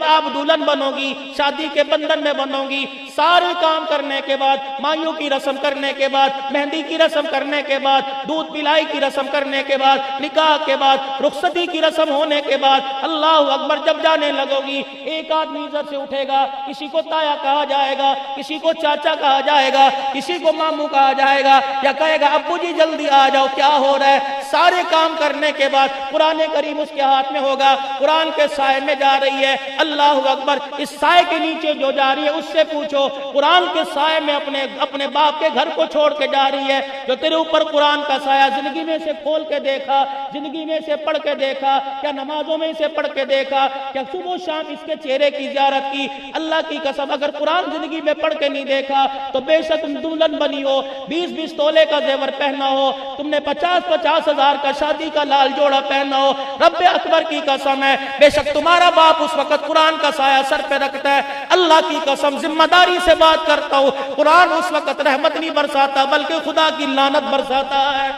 جب آپ دلہن بنو گی، شادی کے بندھن میں بنو گی، سارے کام کرنے کے بعد، مائیوں کی رسم کرنے کے بعد، مہندی کی رسم کرنے کے بعد، دودھ پلائی کی رسم کرنے کے بعد، نکاح کے بعد، رخصتی کی رسم ہونے کے بعد، اللہ اکبر جب جانے لگو گی، ایک آدمی ادھر سے اٹھے گا، کسی کو تایا کہا جائے گا، کسی کو چاچا کہا جائے گا، کسی کو ماموں کہا جائے گا، یا کہے گا ابو جی جلدی آ جاؤ کیا ہو رہا ہے۔ سارے کام کرنے کے بعد قرآن کریم اس کے ہاتھ میں ہوگا، قرآن کے سائے میں جا رہی ہے، اللہ اکبر، اس سائے کے نیچے جو جا رہی ہے اس سے پوچھو، قرآن کے سائے میں اپنے باپ کے گھر کو چھوڑ کے جا رہی ہے، جو تیرے اوپر قرآن کا سایہ زندگی میں سے کھول کے دیکھا، زندگی میں سے پڑھ کے دیکھا، کیا نمازوں میں سے پڑھ کے دیکھا، کیا صبح و شام اس کے چہرے کی زیارت کی؟ اللہ کی قسم اگر قرآن زندگی میں پڑھ کے نہیں دیکھا تو بے شک تم دلہن بنی ہو، 20 تولے کا زیور پہنا ہو، تم نے 50 ہزار کا شادی کا لال جوڑا پہنا ہو، رب اکبر کی قسم ہے بے شک تمہارا باپ اس وقت قرآن کا سایہ سر پہ رکھتا ہے، اللہ کی قسم ذمہ داری سے بات کرتا ہوں، قرآن اس وقت رحمت نہیں برساتا بلکہ خدا کی لعنت برساتا ہے۔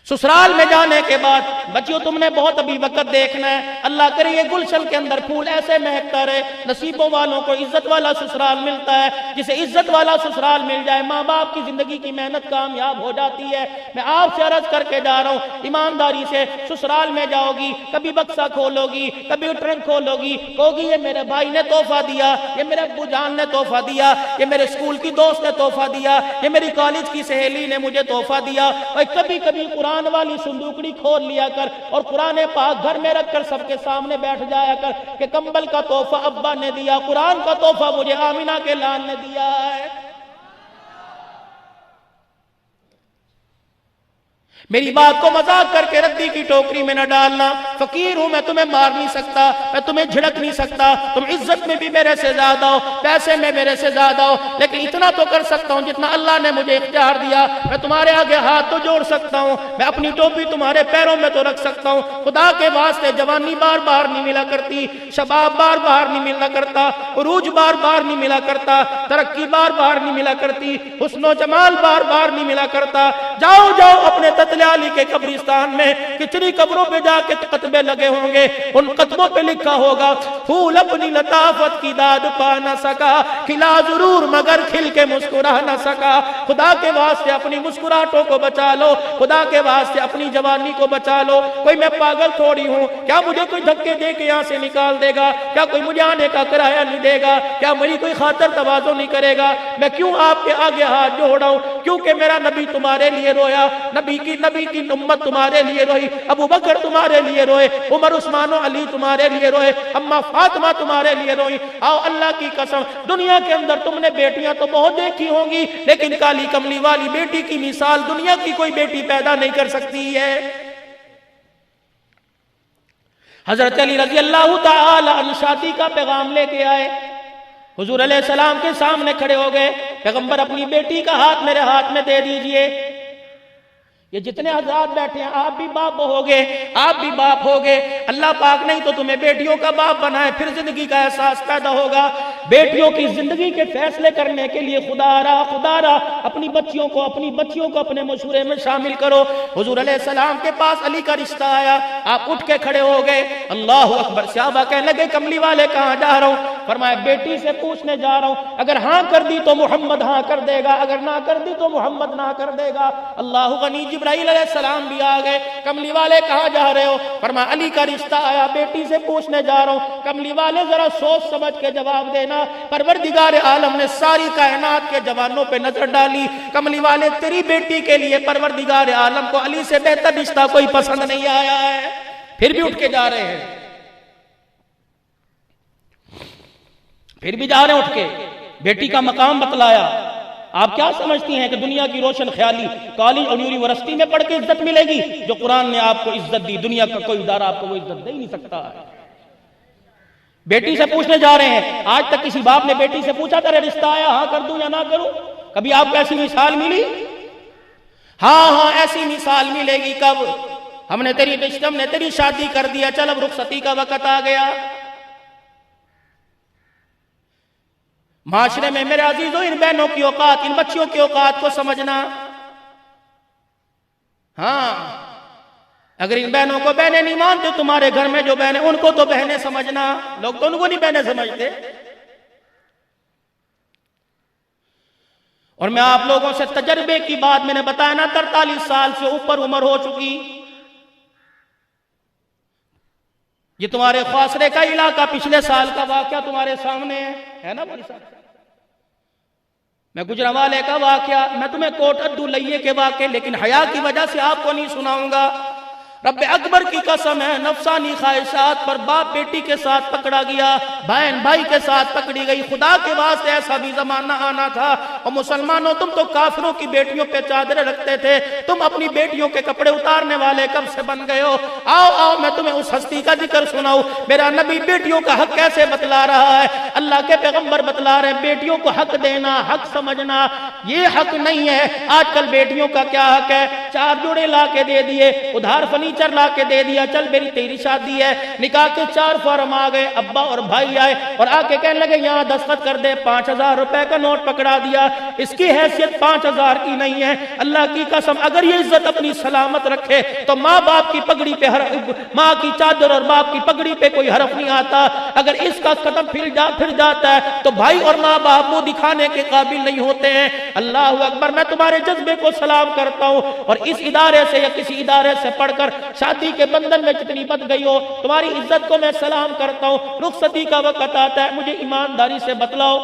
سسرال میں جانے کے بعد بچیوں تم نے بہت ابھی وقت دیکھنا ہے، اللہ کرے یہ گلشن کے اندر پھول ایسے مہکتا رہے، نصیبوں والوں کو عزت والا سسرال ملتا ہے، جسے عزت والا سسرال مل جائے ماں باپ کی زندگی کی محنت کامیاب ہو جاتی ہے۔ میں آپ سے عرض کر کے جا رہا ہوں ایمانداری سے، سسرال میں جاؤ گی کبھی بکسا کھولو گی، کبھی ٹرنک کھولو گی، کہو گی یہ میرے بھائی نے تحفہ دیا، یہ میرے ابو جان نے تحفہ دیا، یہ میرے اسکول کی دوست نے تحفہ دیا، یہ میری کالج کی سہیلی نے مجھے تحفہ دیا، اور کبھی کبھی قرآن والی صندوقڑی کھول لیا کر اور قرآن پاک گھر میں رکھ کر سب کے سامنے بیٹھ جایا کر کہ کمبل کا تحفہ ابا نے دیا، قرآن کا تحفہ مجھے آمینہ کے لال نے دیا ہے۔ میری بات کو مذاق کر کے ردی کی ٹوکری میں نہ ڈالنا، فقیر ہوں میں تمہیں مار نہیں سکتا، میں تمہیں جھڑک نہیں سکتا، تم عزت میں بھی میرے سے زیادہ ہو، پیسے میں میرے سے زیادہ ہو، لیکن اتنا تو کر سکتا ہوں جتنا اللہ نے مجھے اختیار دیا، میں تمہارے آگے ہاتھ تو جوڑ سکتا ہوں، میں اپنی ٹوپی تمہارے پیروں میں تو رکھ سکتا ہوں۔ خدا کے واسطے جوانی بار بار نہیں ملا کرتی، شباب بار بار نہیں ملا کرتا، عروج بار بار نہیں ملا کرتا، ترقی بار بار نہیں ملا کرتی، حسن و جمال بار بار نہیں ملا کرتا۔ جاؤ جاؤ اپنے علی کے قبرستان میں کتنی قبروں پہ جا کے قطبے لگے ہوں گے، ان قطبوں پہ لکھا ہوگا پھول اپنی لطافت کی داد پا نہ سکا، کھلا ضرور مگر کھل کے مسکرا نہ سکا۔ خدا کے واسطے اپنی مسکراہٹوں کو بچا لو، خدا کے واسطے اپنی جوانی کو بچا لو۔ کوئی میں پاگل تھوڑی ہوں، کیا مجھے کوئی دھکے دے کے یہاں سے نکال دے گا؟ کیا کوئی مجھے آنے کا کرایہ نہیں دے گا؟ کیا میری کوئی خاطر تواضع نہیں کرے گا؟ میں کیوں آپ کے آگے ہاتھ جوڑا ہوں؟ کیونکہ میرا نبی تمہارے لیے رویا، نبی کی امت تمہارے لیے روئی، ابو بکر تمہارے لیے روئے، عمر عثمان و علی تمہارے لیے روئے، اماں فاطمہ تمہارے لیے روئی۔ آؤ اللہ کی قسم، دنیا کے اندر تم نے بیٹیاں تو بہت دیکھی ہوں گی، لیکن کالی کملی والی بیٹی کی مثال دنیا کی کوئی بیٹی پیدا نہیں کر سکتی ہے۔ حضرت علی رضی اللہ تعالی عنہ شادی کا پیغام لے کے آئے، حضور علیہ السلام کے سامنے کھڑے ہو گئے، پیغمبر اپنی بیٹی کا ہاتھ میرے ہاتھ میں دے دیجئے۔ یہ جتنے حضرات بیٹھے ہیں آپ بھی باپ ہوگے، آپ بھی باپ ہوگے، اللہ پاک نہیں تو تمہیں بیٹیوں کا باپ بنائے، پھر زندگی کا احساس پیدا ہوگا۔ بیٹیوں کی زندگی کے فیصلے کرنے کے لیے خدا را اپنی بچیوں کو اپنے مشورے میں شامل کرو۔ حضور علیہ السلام کے پاس علی کا رشتہ آیا، آپ اٹھ کے کھڑے ہو گئے، اللہ اکبر۔ صحابہ کہنے لگے کملی والے کہاں جا رہا ہوں؟ فرمایا بیٹی سے پوچھنے جا رہا ہوں، اگر ہاں کر دی تو محمد ہاں کر دے گا، اگر نہ کر دی تو محمد نہ کر دے گا۔ اللہ غنی، جبرائیل علیہ السلام بھی آ گئے، کملی والے کہاں جا رہے ہو؟ فرمایا علی کا رشتہ آیا، بیٹی سے پوچھنے جا رہا ہوں۔ کملی والے ذرا سوچ سمجھ کے جواب دینا۔ پروردگار عالم نے ساری کائنات کے جوانوں پہ نظر ڈالی، کملی والے تیری بیٹی کے لیے پروردگار عالم کو علی سے بہتر رشتہ کوئی پسند نہیں آیا ہے، پھر بھی اٹھ کے جا رہے ہیں، پھر بھی جا رہے ہیں اٹھ کے، بیٹی کا مقام بتلایا۔ آپ کیا سمجھتی ہیں کہ دنیا کی روشن خیالی کالج اور یونیورسٹی میں پڑھ کے عزت ملے گی؟ جو قرآن نے آپ کو عزت دی، دنیا کا کوئی ادارہ آپ کو وہ عزت دے ہی نہیں سکتا ہے۔ بیٹی سے پوچھنے جا رہے ہیں، آج تک کسی باپ نے بیٹی سے پوچھا تھا رشتہ آیا ہاں کر دوں یا نہ کروں؟ کبھی آپ کو ایسی مثال ملی؟ ہاں ایسی مثال ملے گی کب؟ ہم نے تیری شادی کر دیا، چل اب رخصتی کا وقت آ گیا۔ معاشرے میں میرے عزیزوں ان بہنوں کی اوقات، ان بچیوں کی اوقات کو سمجھنا۔ ہاں اگر ان بہنوں کو بہنیں نہیں مانتے، تمہارے گھر میں جو بہنیں ان کو تو بہنیں سمجھنا، لوگ تو ان کو نہیں بہنیں سمجھتے۔ اور میں آپ لوگوں سے تجربے کی بات میں نے بتایا نا، 43 سال سے اوپر عمر ہو چکی، یہ تمہارے خواصرے کا علاقہ پچھلے سال کا واقعہ تمہارے سامنے ہے نا بھائی صاحب، میں گجرانوالے کا واقعہ، میں تمہیں کوٹ عدو لئیے کے واقعے لیکن حیا کی وجہ سے آپ کو نہیں سناؤں گا۔ رب اکبر کی قسم ہے، نفسانی خواہشات پر باپ بیٹی کے ساتھ پکڑا گیا، بہن بھائی کے ساتھ پکڑی گئی۔ خدا کے واسطے ایسا بھی زمانہ آنا تھا، اور مسلمانوں تم تو کافروں کی بیٹیوں پہ چادریں رکھتے تھے، تم اپنی بیٹیوں کے کپڑے اتارنے والے کب سے بن گئے ہو؟ آؤ آؤ میں تمہیں اس ہستی کا ذکر سناؤں، میرا نبی بیٹیوں کا حق کیسے بتلا رہا ہے۔ اللہ کے پیغمبر بتلا رہے ہیں بیٹیوں کو حق دینا، حق سمجھنا، یہ حق نہیں ہے۔ آج کل بیٹیوں کا کیا حق ہے؟ 4 جوڑے لا کے دے دیے، ادھار فرنیچر لا کے دے دیا، چل میری تیری شادی ہے، نکاح کے 4 فارم آ گئے، ابا اور بھائی آئے اور آ کے کہنے لگے یہاں دستخط کر دے، 5000 روپے کا نوٹ پکڑا دیا، اس کی حیثیت 5000 کی نہیں ہے۔ اللہ کی قسم اگر یہ عزت اپنی سلامت رکھے تو ماں باپ کی پگڑی پہ ماں کی چادر اور باپ کی پگڑی پہ کوئی حرف نہیں آتا۔ اگر اس کا قدم پھر جاتا ہے تو بھائی اور ماں باپ وہ دکھانے کے قابل نہیں ہوتے ہیں۔ اللہ اکبر، میں تمہارے جذبے کو سلام کرتا ہوں، اور اس ادارے سے یا کسی ادارے سے پڑھ کر شادی کے بندھن میں جتنی بد گئی ہو، تمہاری عزت کو میں سلام کرتا ہوں۔ رخصتی کا وقت آتا ہے، مجھے ایمانداری سے بتلاؤ،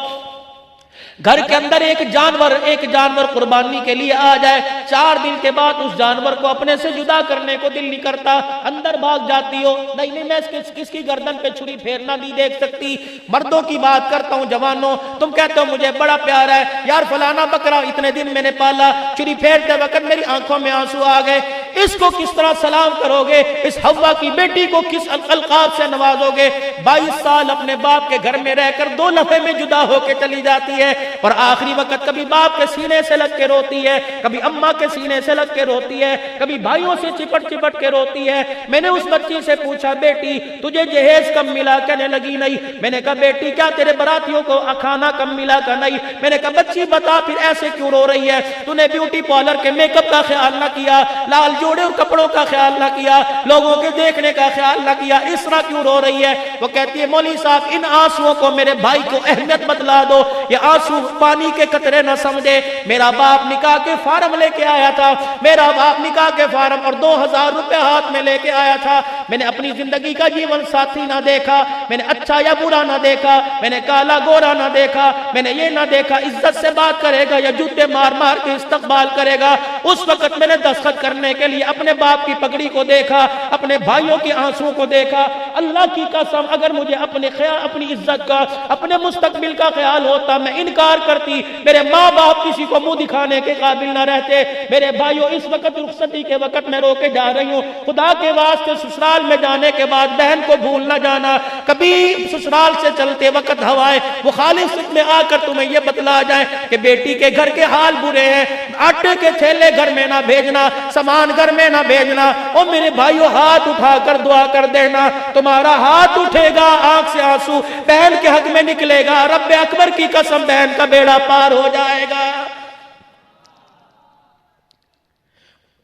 گھر کے اندر ایک جانور قربانی کے لیے آ جائے، 4 دن کے بعد اس جانور کو اپنے سے جدا کرنے کو دل نہیں کرتا، اندر بھاگ جاتی ہو، نہیں میں کس کی گردن پہ چھری پھیرنا نہیں دیکھ سکتی۔ مردوں کی بات کرتا ہوں، جوانوں، تم کہتے ہو مجھے بڑا پیار ہے یار، فلانا بکرا اتنے دن میں نے پالا، چھری پھیرتے وقت میری آنکھوں میں آنسو آ گئے، اس کو کس طرح سلام کرو گے؟ اس حوا کی بیٹی کو کس القاب سے نوازو گے؟ 22 سال اپنے باپ کے گھر میں رہ کر 2 لمحے میں جدا ہو کے چلی جاتی ہے، اور آخری وقت کبھی باپ کے سینے سے لگ کے روتی ہے، کبھی اماں کے سینے سے لگ کے روتی ہے، کبھی بھائیوں سے چپٹ کے روتی ہے۔ میں نے اس بچی سے پوچھا بیٹی تجھے جہیز کم ملا؟ کہنے لگی نہیں۔ میں نے کہا بیٹی کیا تیرے براتیوں کو کھانا کم ملا؟ کہ نہیں۔ میں نے کہا بچی بتا پھر ایسے کیوں رو رہی ہے؟ تو نے بیوٹی پارلر کے میک اپ کا خیال نہ کیا، لال جوڑے اور کپڑوں کا خیال نہ کیا، لوگوں کے دیکھنے کا خیال نہ کیا، اس طرح کیوں رو رہی ہے؟ وہ کہتی ہے مولوی صاحب ان آنسوؤں کو میرے بھائی کو اہمیت بتلا دو، یہ آنسو پانی کے قطرے نہ سمجھے۔ میرا باپ نکاح کے فارم لے کے آیا تھا، میرا باپ نکاح کے فارم اور 2000 روپے ہاتھ میں لے کے آیا تھا۔ میں نے اپنی زندگی کا جیون ساتھی نہ دیکھا، میں نے اچھا یا برا نہ دیکھا، میں نے کالا گورا نہ دیکھا، میں نے یہ نہ دیکھا عزت سے بات کرے گا یا جوتے مار مار کے استقبال کرے گا۔ اس وقت میں نے دستخط کرنے کے لیے اپنے باپ کی پگڑی کو دیکھا، اپنے بھائیوں کے آنسوں کو دیکھا۔ اللہ کی قسم اگر مجھے اپنی عزت کا، اپنے مستقبل کا خیال ہوتا میں انکار کرتی۔ میرے ماں باپ کسی کو منہ دکھانے کے قابل نہ رہتے۔ میرے بھائیوں اس وقت رخصتی کے وقت میں رو کے جا رہی ہوں، خدا کے واسطے سسرال میں جانے کے بعد بہن کو بھول نہ جانا، کبھی سسرال سے چلتے وقت ہوائیں مخالف میں آ کر تمہیں یہ بتلا جائیں کہ بیٹی کے گھر کے حال برے ہیں، آٹے کے تھیلے گھر میں نہ بھیجنا، سامان گھر میں نہ بھیجنا۔ اور میرے بھائیوں ہاتھ اٹھا کر دعا کر دینا، تمہارا ہاتھ اٹھے گا آنکھ سے آنسو بہن کے حق میں نکلے گا، رب اکبر کی قسم بہن کا بیڑا پار ہو جائے گا۔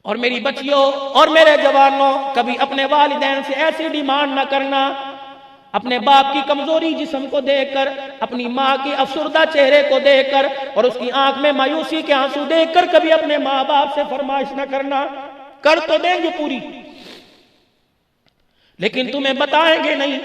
اور میری بچیوں اور میرے جوانوں، کبھی اپنے والدین سے ایسی ڈیمانڈ نہ کرنا، اپنے باپ کی کمزوری جسم کو دیکھ کر، اپنی ماں کی افسردہ چہرے کو دیکھ کر اور اس کی آنکھ میں مایوسی کے آنسو دیکھ کر کبھی اپنے ماں باپ سے فرمائش نہ کرنا۔ کر تو دیں گے پوری، لیکن تمہیں بتائیں گے نہیں،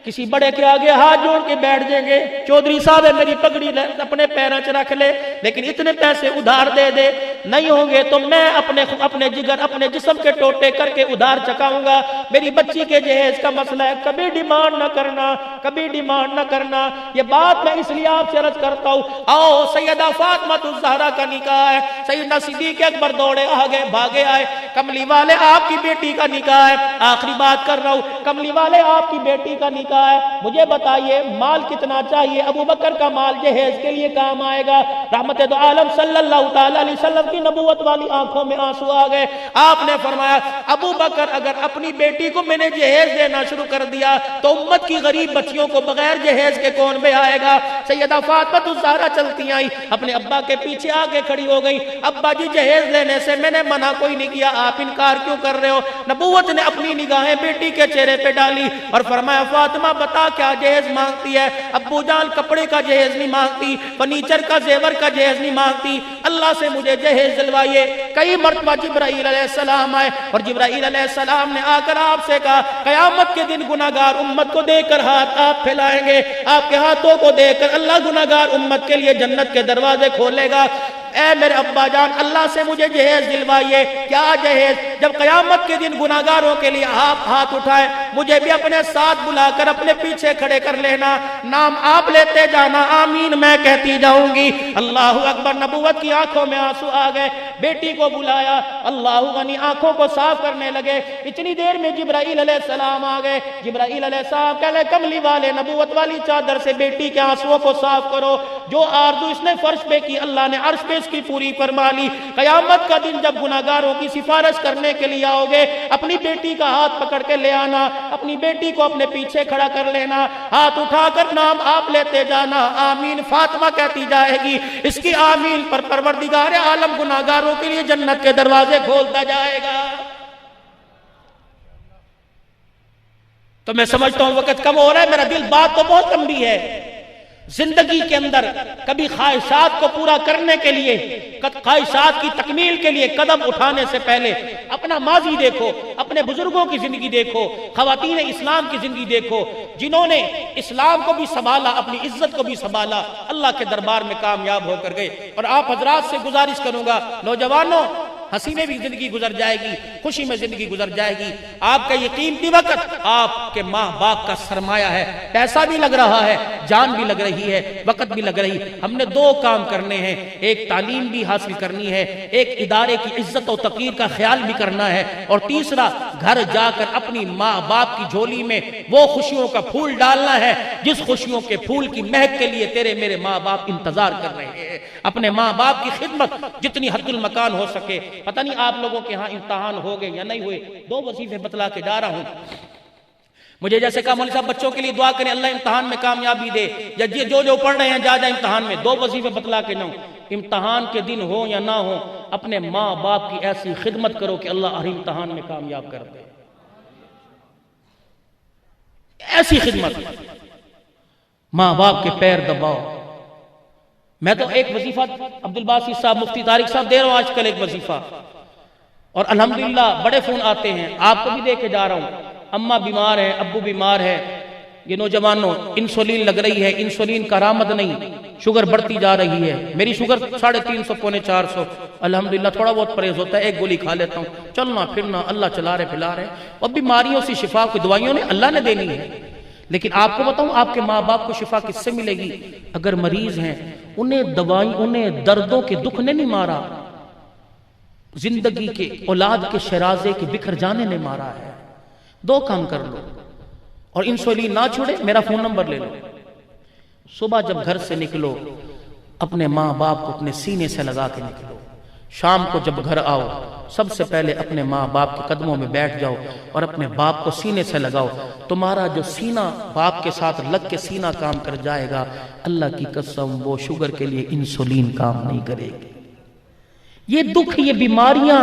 کسی بڑے کے آگے ہاتھ جوڑ کے بیٹھ جائیں گے، چودھری صاحب ہے میری پگڑی اپنے پیروں سے رکھ لے لیکن اتنے پیسے ادھار دے دے، نہیں ہوں گے تو میں اپنے جگر اپنے جسم کے ٹوٹے کر کے ادھار چکاؤں گا۔ میری بچی کے جہیز کا مسئلہ ہے، کبھی ڈیمانڈ نہ کرنا، کبھی ڈیمانڈ نہ کرنا۔ یہ بات میں اس لیے آپ سے عرض کرتا ہوں، آؤ سیدہ فاطمہ الزہرا کا نکاح ہے، سیدنا صدیق اکبر دوڑے آگے بھاگے آئے، کملی والے آپ کی بیٹی کا نکاح ہے، آخری بات کر رہا ہوں، کملی والے آپ کی بیٹی کا نکاح ہے، مجھے بتائیے مال کتنا چاہیے؟ ابو بکر کا مال جہیز کے لیے کام آئے گا؟ رحمت دو عالم صلی اللہ تعالی علیہ وسلم کی کی نبوت والی آنکھوں میں آنسو آ گئے. آپ نے فرمایا ابو بکر اگر اپنی بیٹی کو میں نے جہیز دینا شروع کر دیا تو امت کی غریب بچیوں کو بغیر جہیز کے کون بے آئے گا. سیدہ فاطمہ الزہرا چلتی آئی, اپنے ابا کے پیچھے آگے کھڑی ہو گئی. ابا جی جہیز لینے سے میں نے منع کوئی نہیں کیا, آپ انکار کیوں کر رہے ہو؟ نبوت نے اپنی نگاہیں بیٹی کے چہرے پہ ڈالی اور فرمایا فاطمہ بتا کیا جہیز مانگتی ہے؟ ابو جان کپڑے کا جہیز نہیں مانگتی, فرنیچر کا زیور کا جہیز نہیں مانگتی, اللہ سے مجھے جہیز دلوائیے. کئی مرتبہ جبرائیل علیہ السلام آئے اور جبرائیل علیہ السلام نے آ کر آپ سے کہا قیامت کے دن گناہگار امت کو دے کر ہاتھ آپ پھیلائیں گے, آپ کے ہاتھوں کو دے کر اللہ گناہگار امت کے لیے جنت کے دروازے کھولے گا. اے میرے ابا جان اللہ سے مجھے جہیز دلوائیے. کیا جہیز؟ جب قیامت کے دن گناہگاروں کے لیے آپ ہاتھ اٹھائیں مجھے بھی اپنے ساتھ بلا کر اپنے پیچھے کھڑے کر لینا, نام آپ لیتے جانا, آمین میں کہتی جاؤں گی. اللہ اکبر. نبوت کی آنکھوں میں آنسو آ گئے. بیٹی کو بلایا, اللہ غنی آنکھوں کو صاف کرنے لگے. اتنی دیر میں جبرائیل علیہ السلام آ گئے. جبرائیل علیہ السلام کہنے کملی والے نبوت والی چادر سے بیٹی کے آنسوؤں کو صاف کرو. جو آرزو اس نے فرش پہ کی اللہ نے عرش پہ کی پوری فرما لی. قیامت کا دن جب گناہگاروں کی سفارش کرنے کے لیے آؤ گے اپنی بیٹی کا ہاتھ پکڑ کے لے آنا, اپنی بیٹی کو اپنے پیچھے کھڑا کر لینا, ہاتھ اٹھا کر نام آپ لیتے جانا, آمین فاطمہ کہتی جائے گی. اس کی آمین پر پروردگار عالم گناہگاروں کے لیے جنت کے دروازے کھولتا جائے گا. تو میں سمجھتا ہوں وقت کم ہو رہا ہے, میرا دل بات تو بہت لمبی ہے. زندگی کے اندر کبھی خواہشات کو پورا کرنے کے لیے, خواہشات کی تکمیل کے لیے قدم اٹھانے سے پہلے اپنا ماضی دیکھو, اپنے بزرگوں کی زندگی دیکھو, خواتین اسلام کی زندگی دیکھو جنہوں نے اسلام کو بھی سنبھالا, اپنی عزت کو بھی سنبھالا, اللہ کے دربار میں کامیاب ہو کر گئے. اور آپ حضرات سے گزارش کروں گا نوجوانوں, ہنسی میں بھی زندگی گزر جائے گی, خوشی میں زندگی گزر جائے گی. آپ کا یہ قیمتی وقت آپ کے ماں باپ کا سرمایہ ہے. پیسہ بھی لگ رہا ہے, جان بھی لگ رہی ہے, وقت بھی لگ رہی. ہم نے دو کام کرنے ہیں, ایک تعلیم بھی حاصل کرنی ہے, ایک ادارے کی عزت و توقیر کا خیال بھی کرنا ہے, اور تیسرا گھر جا کر اپنی ماں باپ کی جھولی میں وہ خوشیوں کا پھول ڈالنا ہے جس خوشیوں کے پھول کی مہک کے لیے تیرے میرے ماں باپ انتظار کر رہے ہیں. اپنے ماں باپ کی خدمت جتنی حد المکان ہو سکے. پتہ نہیں آپ لوگوں کے ہاں امتحان ہو گئے یا نہیں ہوئے, 2 وظیفے بتلا کے جا رہا ہوں. مجھے جیسے کہا مولوی صاحب بچوں کے لیے دعا کریں اللہ امتحان میں کامیابی دے, یا جو پڑھ رہے ہیں جا امتحان میں. 2 وظیفے بتلا کے جاؤں, امتحان کے دن ہو یا نہ ہو اپنے ماں باپ کی ایسی خدمت کرو کہ اللہ ہر امتحان میں کامیاب کر دے. ایسی خدمت, ماں باپ کے پیر دباؤ. میں تو ایک وظیفہ عبدالباسط صاحب مفتی طارق صاحب دے رہا ہوں آج کل ایک وظیفہ, اور الحمدللہ بڑے فون آتے ہیں, آپ کو بھی دے کے جا رہا ہوں. اماں بیمار ہے, ابو بیمار ہے, یہ نوجوانوں انسولین لگ رہی ہے, انسولین کارآمد نہیں, شوگر بڑھتی جا رہی ہے. میری شوگر 350 پونے 400, الحمدللہ تھوڑا بہت پرہیز ہوتا ہے, ایک گولی کھا لیتا ہوں, چلنا پھرنا اللہ چلا رہے پھلا رہے. اور بیماریوں سے شفا کی دوائیوں نے اللہ نے دینی ہے, لیکن آپ کو بتاؤں آپ کے ماں باپ کو شفا کس سے ملے گی؟ اگر مریض ہیں انہیں دردوں کے دکھ نے نہیں مارا, زندگی کے اولاد کے شرازے کے بکھر جانے نے مارا ہے. 2 کام کر لو, اور انسولین نہ چھوڑے میرا فون نمبر لے لو. صبح جب گھر سے نکلو اپنے ماں باپ کو اپنے سینے سے لگا کے نکلو. شام کو جب گھر آؤ سب سے پہلے اپنے ماں باپ کے قدموں میں بیٹھ جاؤ اور اپنے باپ کو سینے سے لگاؤ. تمہارا جو سینہ باپ کے ساتھ لگ کے سینہ کام کر جائے گا, اللہ کی قسم وہ شوگر کے لیے انسولین کام نہیں کرے گی. یہ دکھ, یہ بیماریاں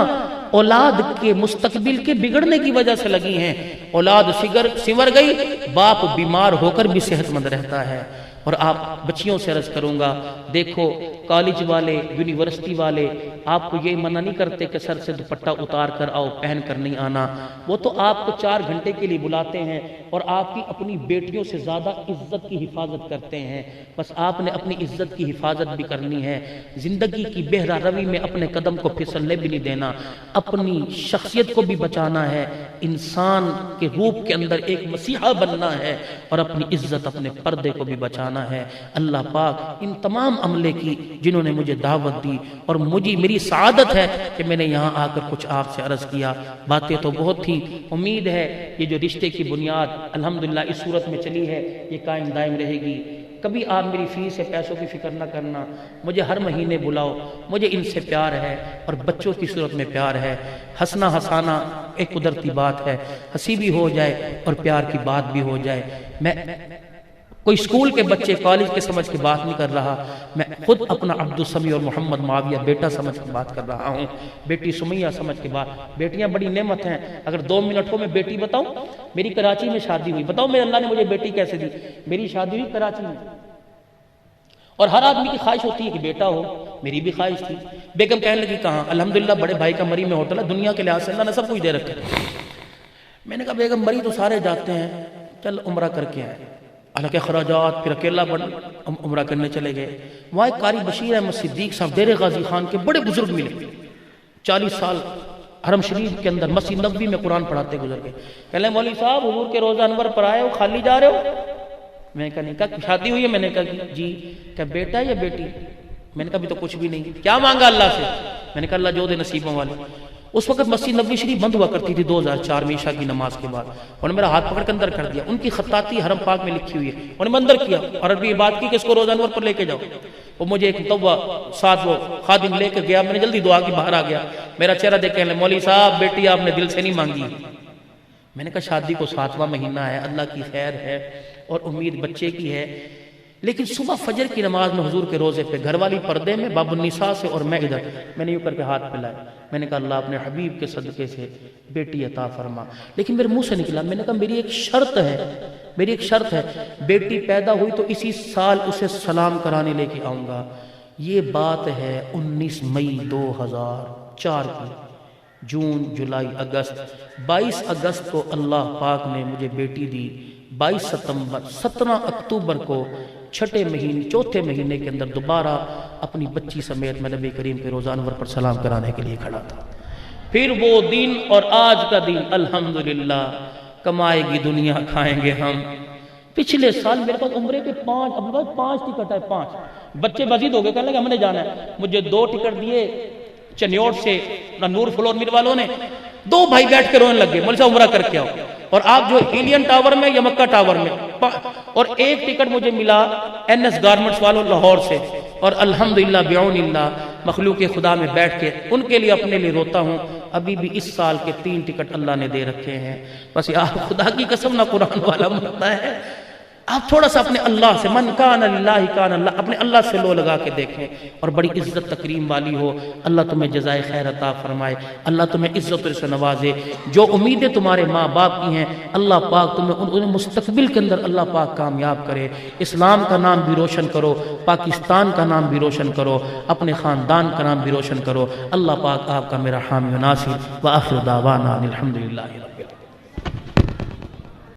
اولاد کے مستقبل کے بگڑنے کی وجہ سے لگی ہیں. اولاد سنور گئی, باپ بیمار ہو کر بھی صحت مند رہتا ہے. اور آپ بچیوں سے عرض کروں گا, دیکھو کالج والے, یونیورسٹی والے آپ کو یہ منع نہیں کرتے کہ سر سے دوپٹہ اتار کر آؤ, پہن کر نہیں آنا. وہ تو آپ کو 4 گھنٹے کے لیے بلاتے ہیں اور آپ کی اپنی بیٹیوں سے زیادہ عزت کی حفاظت کرتے ہیں. بس آپ نے اپنی عزت کی حفاظت بھی کرنی ہے, زندگی کی بہرا روی میں اپنے قدم کو پھسلنے بھی نہیں دینا, اپنی شخصیت کو بھی بچانا ہے, انسان کے روپ کے اندر ایک مسیحا بننا ہے, اور اپنی عزت اپنے پردے کو بھی بچانا ہے. اللہ پاک ان تمام عملے کی جنہوں نے مجھے دعوت دی, اور میری سعادت ہے کہ میں نے یہاں آ کر کچھ آپ سے عرض کیا. باتیں تو بہت تھیں, امید ہے یہ جو رشتے کی بنیاد الحمدللہ اس صورت میں چلی ہے یہ قائم دائم رہے گی. کبھی آپ میری فیس سے پیسوں کی فکر نہ کرنا، مجھے ہر مہینے بلاؤ، مجھے ان سے پیار ہے اور بچوں کی صورت میں پیار ہے۔ ہنسنا ہنسانا ایک قدرتی بات ہے، ہنسی بھی ہو جائے اور پیار کی بات بھی ہو جائے۔ میں کوئی اسکول کے بچے کالج کے سمجھ کے بات نہیں کر رہا، میں خود اپنا عبدالسمیع اور محمد معاویہ بیٹا سمجھ کے بات کر رہا ہوں، بیٹی سمیہ سمجھ کے بات۔ بیٹیاں بڑی نعمت ہیں، اگر 2 منٹ ہو میں بیٹی بتاؤں، میری کراچی میں شادی ہوئی، بتاؤ میرے اللہ نے مجھے بیٹی کیسے دی؟ میری شادی ہوئی کراچی میں، اور ہر آدمی کی خواہش ہوتی ہے کہ بیٹا ہو، میری بھی خواہش تھی۔ بیگم کہنے لگی کہاں؟ الحمدللہ بڑے بھائی کا مری میں ہوٹل ہے، دنیا کے لحاظ سے اللہ نے سب کچھ دے رکھا ہے۔ میں نے کہا بیگم مری تو سارے جاتے ہیں، چل عمرہ کر کے آئے۔ حالانکہ اخراجات، پھر اکیلا عمرہ کرنے چلے گئے۔ وہاں ایک قاری بشیر احمد صدیق صاحب ڈیرے غازی خان کے بڑے بزرگ ملے، 40 سال حرم شریف کے اندر مسجد نبوی میں قرآن پڑھاتے گزر گئے۔ کہنے لگے مولوی صاحب حضور کے روزہ انور پر آئے ہو، خالی جا رہے ہو؟ میں نے کہا نہیں۔ کہا شادی ہوئی ہے؟ میں نے کہا جی۔ کہا بیٹا یا بیٹی؟ میں نے کہا ابھی تو کچھ بھی نہیں۔ کیا مانگا اللہ سے؟ میں نے کہا اللہ جو دے نصیبوں والے۔ اس وقت مسجد نبوی شریف بند ہوا کرتی تھی 2004 میں عشاء کی نماز کے بعد، انہوں نے میرا ہاتھ پکڑ کے اندر کر دیا۔ ان کی خطاطی حرم پاک میں لکھی ہوئی ہے، انہوں نے اندر کیا اور عربی بات کی کہ اس کو روزہ انور پر لے کے جاؤ۔ وہ مجھے ایک متوہ ساتھ وہ خادم لے کے گیا، میں نے جلدی دعا کی باہر آ گیا، میرا چہرہ دیکھ کے مولوی صاحب بیٹی آپ نے دل سے نہیں مانگی۔ میں نے کہا شادی کو 7واں مہینہ ہے، اللہ کی خیر ہے اور امید بچے کی ہے، لیکن صبح فجر کی نماز میں حضور کے روزے پہ گھر والی پردے میں باب النساء سے اور میں ادھر، میں نے یوں کر کے ہاتھ پھیلائے۔ میں نے کہا اللہ اپنے حبیب کے صدقے سے بیٹی عطا فرما۔ لیکن میرے منہ سے نکلا، میں نے کہا میری ایک شرط ہے، میری ایک شرط ہے، بیٹی پیدا ہوئی تو اسی سال اسے سلام کرانے لے کے آؤں گا۔ یہ بات ہے 19 مئی 2004 کی، جون جولائی اگست، 22 اگست کو اللہ پاک نے مجھے بیٹی دی، 22 ستمبر 17 اکتوبر کو چھٹے مہینے چوتھے مہینے کے اندر دوبارہ اپنی بچی سمیت میں نبی کریم کے روزہ انور پر سلام کرانے کے لیے کھڑا تھا۔ پھر وہ دن اور آج کا دن الحمدللہ، کمائے گی دنیا کھائیں گے ہم۔ پچھلے سال میرے پاس عمرے کے 5 ٹکٹ ہے، 5 بچے مزید ہو گئے، کہنے لگے ہم نے جانا ہے۔ مجھے 2 ٹکٹ دیے چنیوڑ سے نور فلور میر والوں نے، 2 بھائی بیٹھ کے رونے لگ گئے، مولوی صاحب عمرہ کر کے آؤ، اور آپ جو ایلین ٹاور میں یا مکہ ٹاور میں، اور 1 ٹکٹ مجھے ملا NS گارمنٹس والوں لاہور سے، اور الحمدللہ بعون اللہ مخلوق خدا میں بیٹھ کے ان کے لیے اپنے لیے روتا ہوں۔ ابھی بھی اس سال کے 3 ٹکٹ اللہ نے دے رکھے ہیں۔ بس آپ خدا کی قسم نہ قرآن والا مرتا ہے، آپ تھوڑا سا اپنے اللہ سے، من کان للہ کان اللہ، اپنے اللہ سے لو لگا کے دیکھیں، اور بڑی عزت تکریم والی ہو۔ اللہ تمہیں جزائے خیر عطا فرمائے، اللہ تمہیں عزت سے نوازے۔ جو امیدیں تمہارے ماں باپ کی ہیں اللہ پاک تمہیں انہیں مستقبل کے اندر اللہ پاک کامیاب کرے۔ اسلام کا نام بھی روشن کرو، پاکستان کا نام بھی روشن کرو، اپنے خاندان کا نام بھی روشن کرو۔ اللہ پاک آپ کا میرا حامی و ناصر، وآخر دعوانا الحمدللہ رب العالمین۔